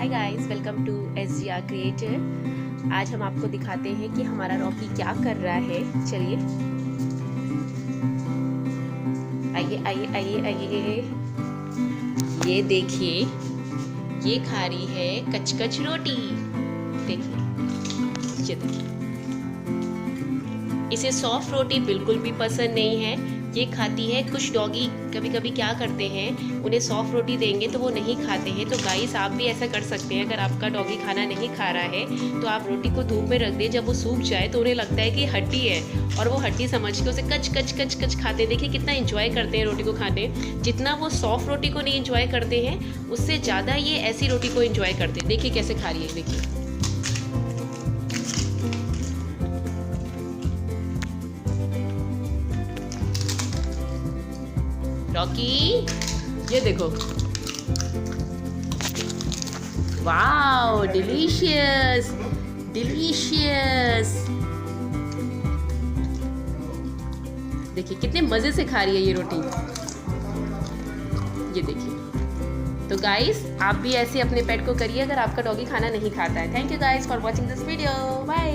Hi guys, welcome to SGR creator. आज हम आपको दिखाते हैं कि हमारा रॉकी क्या कर रहा है। चलिए आइए आइए आइए आइए। ये देखिए, ये खा रही है कचकच रोटी। देखिए, ये देखिए। इसे सॉफ्ट रोटी बिल्कुल भी पसंद नहीं है। ये खाती है, कुछ डॉगी कभी कभी क्या करते हैं, उन्हें सॉफ्ट रोटी देंगे तो वो नहीं खाते हैं। तो गाइस, आप भी ऐसा कर सकते हैं। अगर आपका डॉगी खाना नहीं खा रहा है तो आप रोटी को धूप में रख दें। जब वो सूख जाए तो उन्हें लगता है कि हड्डी है और वो हड्डी समझ के उसे कच कच कच कच खाते हैं। देखिए कितना इंजॉय करते हैं रोटी को खाने। जितना वो सॉफ्ट रोटी को नहीं इंजॉय करते हैं, उससे ज़्यादा ये ऐसी रोटी को इंजॉय करते हैं। देखिए कैसे खा रही है, देखिए। रॉकी, ये देखो, वाओ, डिलीशियस डिलीशियस। देखिए कितने मजे से खा रही है ये रोटी। ये देखिए। तो गाइस, आप भी ऐसे अपने पेट को करिए अगर आपका डॉगी खाना नहीं खाता है। Thank you guys for watching this video. Bye.